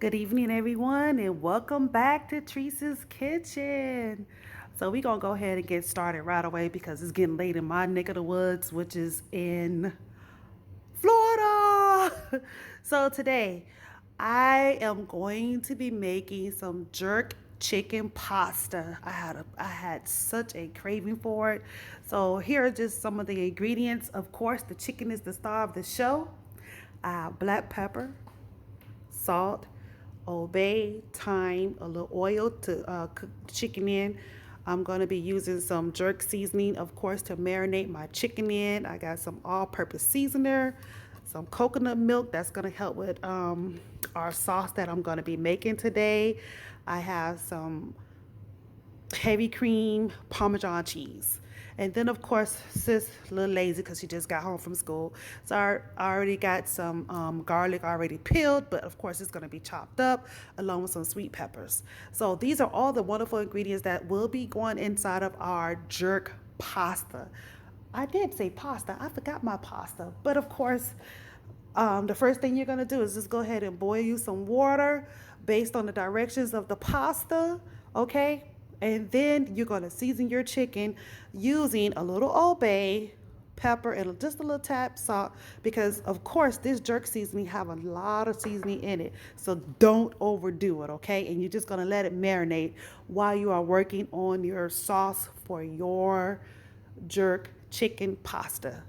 Good evening, everyone, and welcome back to Teresa's Kitchen. So we're gonna go ahead and get started right away because it's getting late in my neck of the woods, which is in Florida. So today, I am going to be making some jerk chicken pasta. I had such a craving for it. So here are just some of the ingredients. Of course, the chicken is the star of the show. Black pepper, salt, Old Bay, thyme, a little oil to cook the chicken in. I'm going to be using some jerk seasoning, of course, to marinate my chicken in. I got some all-purpose seasoner, some coconut milk that's going to help with our sauce that I'm going to be making today. I have some heavy cream Parmesan cheese. And then, of course, sis a little lazy because she just got home from school. So I already got some garlic already peeled, but of course it's going to be chopped up along with some sweet peppers. So these are all the wonderful ingredients that will be going inside of our jerk pasta. I did say pasta. I forgot my pasta. But of course, the first thing you're going to do is just go ahead and boil you some water based on the directions of the pasta, okay? And then you're going to season your chicken using a little Old Bay, pepper, and just a little tap salt because, of course, this jerk seasoning have a lot of seasoning in it. So don't overdo it, okay? And you're just going to let it marinate while you are working on your sauce for your jerk chicken pasta.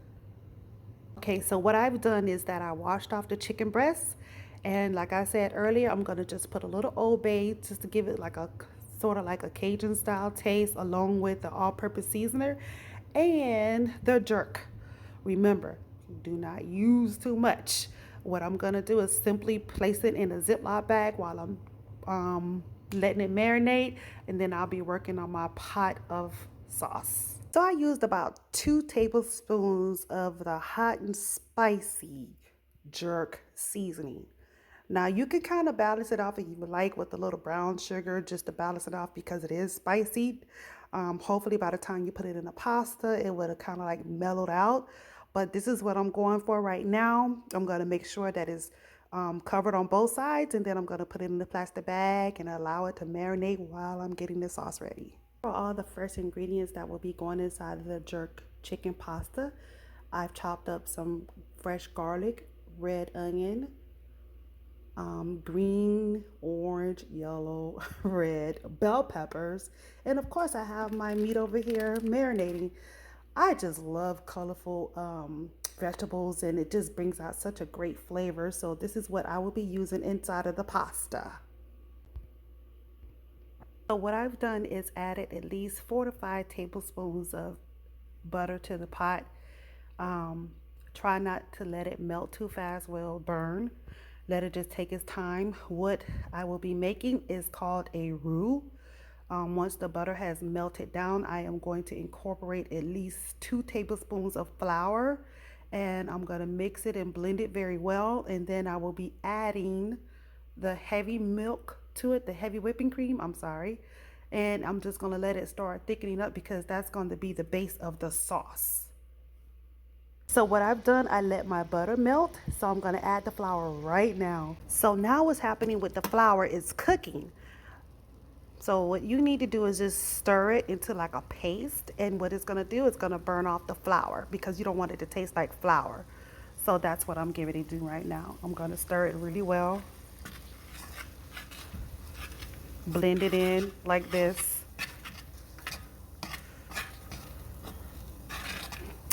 Okay, so what I've done is that I washed off the chicken breasts, and like I said earlier, I'm gonna just put a little Old Bay just to give it like a sort of like a Cajun style taste, along with the all-purpose seasoner and the jerk. Remember, do not use too much. What I'm gonna do is simply place it in a Ziploc bag while I'm letting it marinate, and then I'll be working on my pot of sauce. So I used about 2 tablespoons of the hot and spicy jerk seasoning. Now you can kind of balance it off if you would like with a little brown sugar just to balance it off because it is spicy. Hopefully by the time you put it in the pasta, it would have kind of like mellowed out. But this is what I'm going for right now. I'm going to make sure that it's covered on both sides, and then I'm going to put it in the plastic bag and allow it to marinate while I'm getting the sauce ready. For all the fresh ingredients that will be going inside of the jerk chicken pasta, I've chopped up some fresh garlic, red onion, green, orange, yellow, red bell peppers, and of course I have my meat over here marinating. I just love colorful vegetables, and it just brings out such a great flavor. So this is what I will be using inside of the pasta. So what I've done is added at least 4 to 5 tablespoons of butter to the pot. Try not to let it melt too fast, will burn. Let it just take its time. What I will be making is called a roux. Once the butter has melted down, I am going to incorporate at least 2 tablespoons of flour, and I'm going to mix it and blend it very well. And then I will be adding the heavy milk to it, the heavy whipping cream, I'm sorry. And I'm just going to let it start thickening up because that's going to be the base of the sauce. So what I've done, I let my butter melt, so I'm going to add the flour right now. So now what's happening with the flour is cooking. So what you need to do is just stir it into like a paste, and what it's going to do is going to burn off the flour because you don't want it to taste like flour. So that's what I'm getting to do right now. I'm going to stir it really well. Blend it in like this.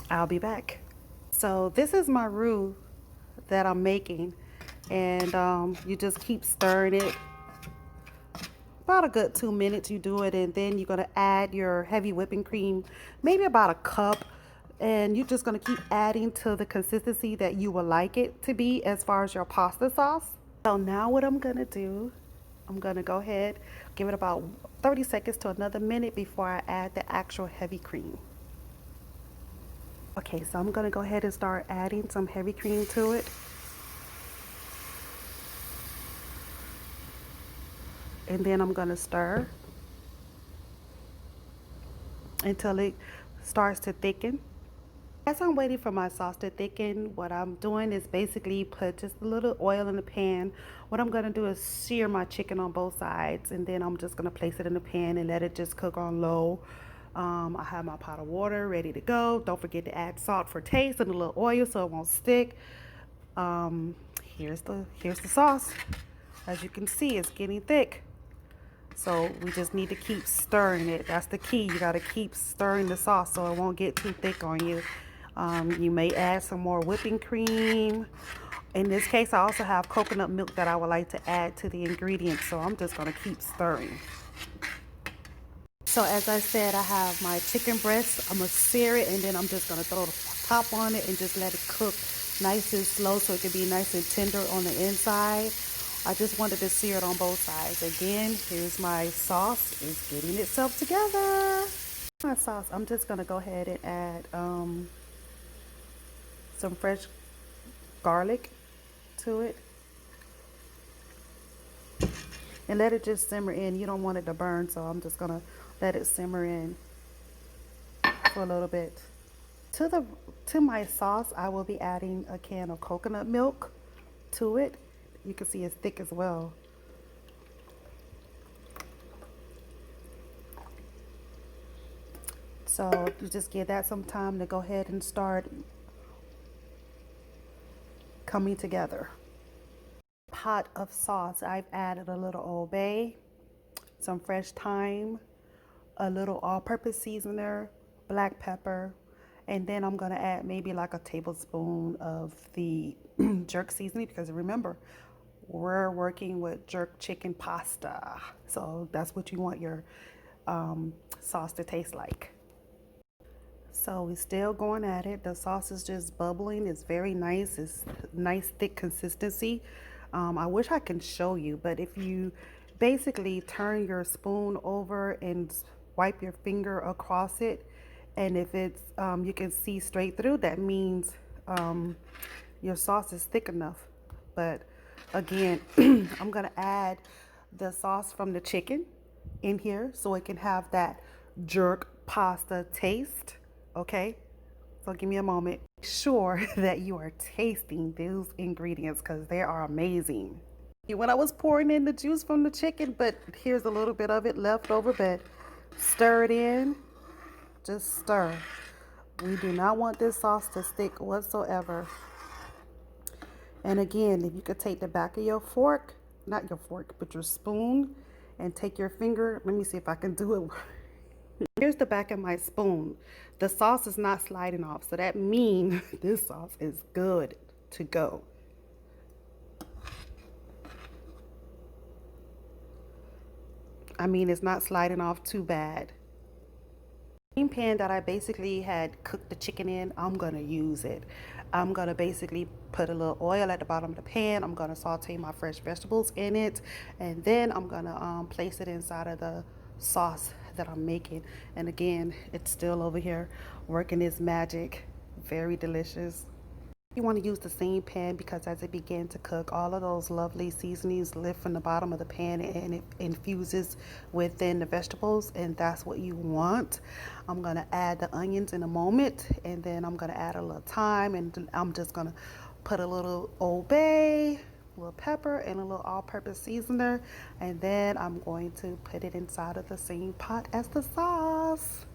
I'll be back. So this is my roux that I'm making, and you just keep stirring it. About a good 2 minutes you do it, and then you're going to add your heavy whipping cream, maybe about a cup, and you're just going to keep adding to the consistency that you would like it to be as far as your pasta sauce. So now what I'm going to do, I'm going to go ahead, give it about 30 seconds to another minute before I add the actual heavy cream. Okay, so I'm going to go ahead and start adding some heavy cream to it. And then I'm going to stir until it starts to thicken. As I'm waiting for my sauce to thicken, what I'm doing is basically put just a little oil in the pan. What I'm going to do is sear my chicken on both sides, and then I'm just going to place it in the pan and let it just cook on low. I have my pot of water ready to go. Don't forget to add salt for taste and a little oil so it won't stick. Here's the sauce. As you can see, it's getting thick. So we just need to keep stirring it. That's the key. You got to keep stirring the sauce so it won't get too thick on you. You may add some more whipping cream. In this case, I also have coconut milk that I would like to add to the ingredients. So I'm just going to keep stirring. So as I said, I have my chicken breast. I'm going to sear it, and then I'm just going to throw the top on it and just let it cook nice and slow so it can be nice and tender on the inside. I just wanted to sear it on both sides. Again, here's my sauce. It's getting itself together. My sauce, I'm just going to go ahead and add some fresh garlic to it. And let it just simmer in. You don't want it to burn, so I'm just going to let it simmer in for a little bit. To my sauce, I will be adding a can of coconut milk to it. You can see it's thick as well. So you just give that some time to go ahead and start coming together. Pot of sauce, I've added a little Old Bay, some fresh thyme, a little all-purpose seasoner, black pepper, and then I'm going to add maybe like a tablespoon of the jerk seasoning, because remember, we're working with jerk chicken pasta. So that's what you want your sauce to taste like. So we're still going at it. The sauce is just bubbling. It's very nice. It's nice thick consistency. I wish I can show you, but if you basically turn your spoon over and wipe your finger across it, and if it's you can see straight through, that means your sauce is thick enough. But again, I'm gonna add the sauce from the chicken in here so it can have that jerk pasta taste. Okay, so give me a moment. Make sure that you are tasting those ingredients because they are amazing. When I was pouring in the juice from the chicken, but here's a little bit of it left over, but stir it in. Just stir. We do not want this sauce to stick whatsoever. And again, if you could take the back of your fork, not your fork, but your spoon, and take your finger. Let me see if I can do it. Here's the back of my spoon. The sauce is not sliding off, so that means this sauce is good to go. I mean, it's not sliding off too bad. The same pan that I basically had cooked the chicken in, I'm going to use it. I'm going to basically put a little oil at the bottom of the pan. I'm going to saute my fresh vegetables in it, and then I'm going to place it inside of the sauce that I'm making. And again, it's still over here working its magic. Very delicious. You want to use the same pan because as it begins to cook, all of those lovely seasonings lift from the bottom of the pan and it infuses within the vegetables, and that's what you want. I'm going to add the onions in a moment, and then I'm going to add a little thyme, and I'm just going to put a little Old Bay, a little pepper, and a little all-purpose seasoner, and then I'm going to put it inside of the same pot as the sauce.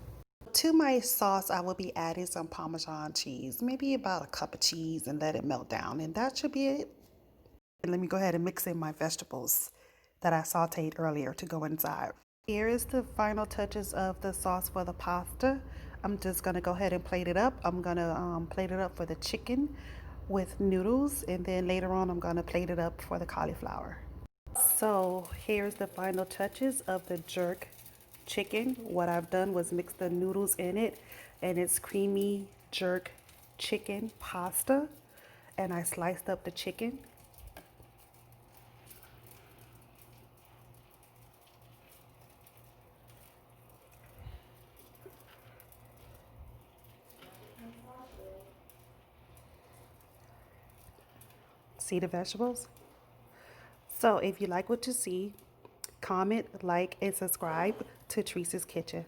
To my sauce, I will be adding some Parmesan cheese, maybe about a cup of cheese, and let it melt down, and that should be it. And let me go ahead and mix in my vegetables that I sauteed earlier to go inside. Here is the final touches of the sauce for the pasta. I'm just going to go ahead and plate it up. I'm going to plate it up for the chicken with noodles, and then later on I'm going to plate it up for the cauliflower. So here's the final touches of the jerk chicken. What I've done was mix the noodles in it, and it's creamy jerk chicken pasta, and I sliced up the chicken. See the vegetables? So if you like what you see, comment, like, and subscribe to Teresa's Kitchen.